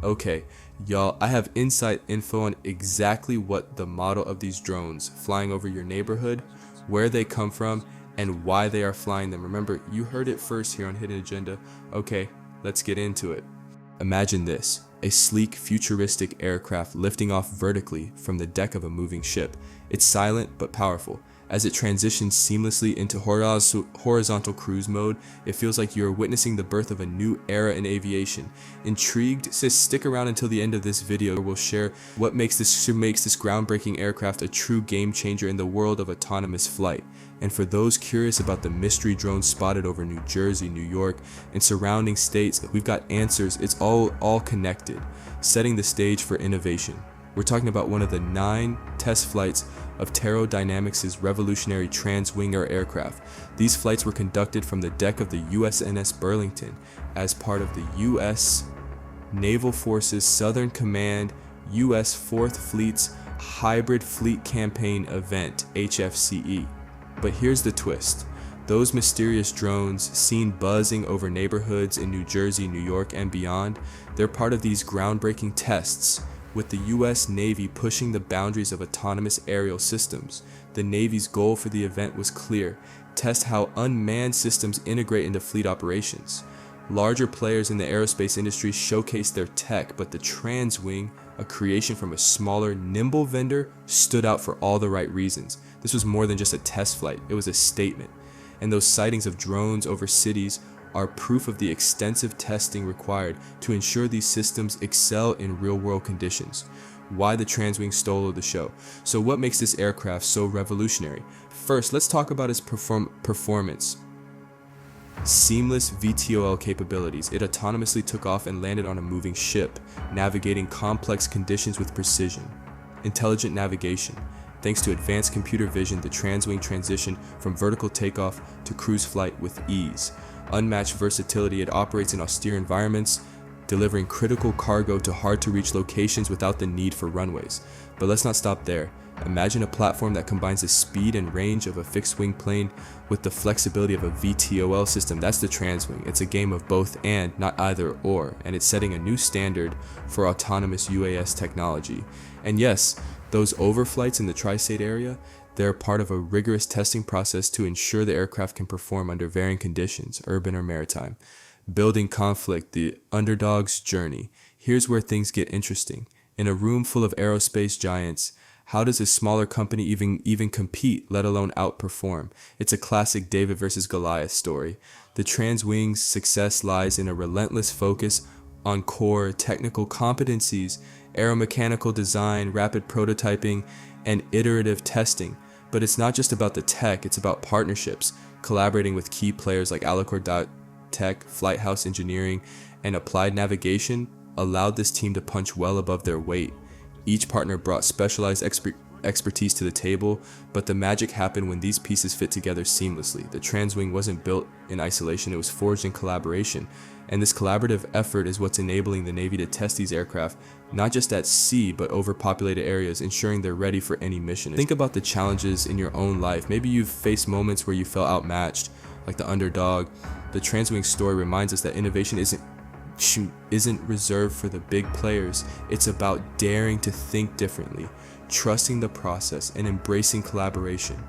Okay, y'all, I have inside info on exactly what the model of these drones flying over your neighborhood, where they come from, and why they are flying them. Remember, you heard it first here on Hidden Agenda. Okay, let's get into it. Imagine this, a sleek, futuristic aircraft lifting off vertically from the deck of a moving ship. It's silent but powerful. As it transitions seamlessly into horizontal cruise mode, it feels like you're witnessing the birth of a new era in aviation. Intrigued? Stick around until the end of this video where we'll share what makes this groundbreaking aircraft a true game changer in the world of autonomous flight. And for those curious about the mystery drones spotted over New Jersey, New York, and surrounding states, we've got answers. It's all connected, setting the stage for innovation. We're talking about one of the 9 test flights of Taro Dynamics' revolutionary trans-winger aircraft. These flights were conducted from the deck of the USNS Burlington as part of the U.S. Naval Forces Southern Command U.S. 4th Fleet's Hybrid Fleet Campaign Event, HFCE. But here's the twist. Those mysterious drones seen buzzing over neighborhoods in New Jersey, New York, and beyond, they're part of these groundbreaking tests, with the US Navy pushing the boundaries of autonomous aerial systems. The Navy's goal for the event was clear: test how unmanned systems integrate into fleet operations. Larger players in the aerospace industry showcased their tech, but the Transwing, a creation from a smaller, nimble vendor, stood out for all the right reasons. This was more than just a test flight, it was a statement. And those sightings of drones over cities are proof of the extensive testing required to ensure these systems excel in real-world conditions. Why the Transwing stole the show. So what makes this aircraft so revolutionary? First, let's talk about its performance. Seamless VTOL capabilities. It autonomously took off and landed on a moving ship, navigating complex conditions with precision. Intelligent navigation. Thanks to advanced computer vision, the Transwing transitioned from vertical takeoff to cruise flight with ease. Unmatched versatility, it operates in austere environments, delivering critical cargo to hard-to-reach locations without the need for runways. But let's not stop there. Imagine a platform that combines the speed and range of a fixed-wing plane with the flexibility of a VTOL system. That's the Transwing. It's a game of both and, not either or, and it's setting a new standard for autonomous UAS technology. And yes, those overflights in the tri-state area, they're part of a rigorous testing process to ensure the aircraft can perform under varying conditions, urban or maritime. Building conflict, the underdog's journey. Here's where things get interesting. In a room full of aerospace giants, how does a smaller company even compete, let alone outperform? It's a classic David versus Goliath story. The Transwing's success lies in a relentless focus on core technical competencies, aeromechanical design, rapid prototyping, and iterative testing. But it's not just about the tech, it's about partnerships, collaborating with key players like Alicorp.Tech, Flighthouse Engineering, and Applied Navigation allowed this team to punch well above their weight. Each partner brought specialized expertise to the table, but the magic happened when these pieces fit together seamlessly. The Transwing wasn't built in isolation, it was forged in collaboration. And this collaborative effort is what's enabling the Navy to test these aircraft, not just at sea, but overpopulated areas, ensuring they're ready for any mission. Think about the challenges in your own life. Maybe you've faced moments where you felt outmatched, like the underdog. The Transwing story reminds us that innovation isn't reserved for the big players. It's about daring to think differently, trusting the process, and embracing collaboration.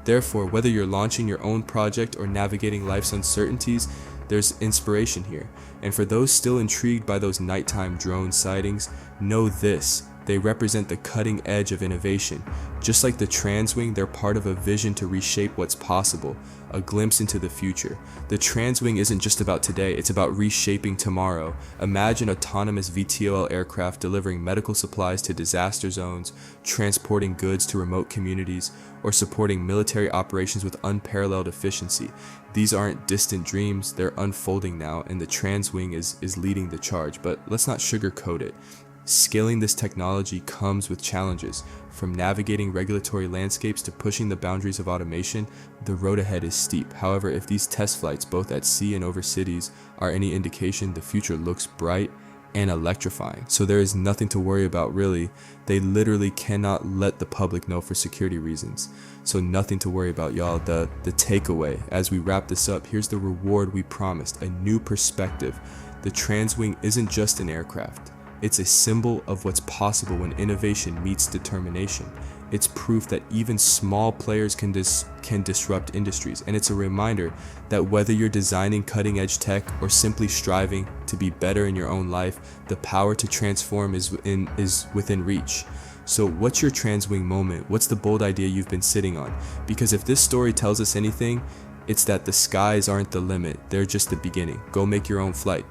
Therefore, whether you're launching your own project or navigating life's uncertainties, there's inspiration here. And for those still intrigued by those nighttime drone sightings, know this: they represent the cutting edge of innovation. Just like the Transwing, they're part of a vision to reshape what's possible, a glimpse into the future. The Transwing isn't just about today, it's about reshaping tomorrow. Imagine autonomous VTOL aircraft delivering medical supplies to disaster zones, transporting goods to remote communities, or supporting military operations with unparalleled efficiency. These aren't distant dreams, they're unfolding now, and the Transwing is leading the charge. But let's not sugarcoat it. Scaling this technology comes with challenges. From navigating regulatory landscapes to pushing the boundaries of automation, the road ahead is steep. However, if these test flights, both at sea and over cities, are any indication, the future looks bright and electrifying. So there is nothing to worry about, really. They literally cannot let the public know for security reasons. So nothing to worry about, y'all. The takeaway, as we wrap this up, here's the reward we promised: a new perspective. The Transwing isn't just an aircraft. It's a symbol of what's possible when innovation meets determination. It's proof that even small players can disrupt industries, and it's a reminder that whether you're designing cutting-edge tech or simply striving to be better in your own life, the power to transform is within reach. So what's your transwing moment? What's the bold idea you've been sitting on? Because if this story tells us anything, it's that the skies aren't the limit, they're just the beginning. Go make your own flight.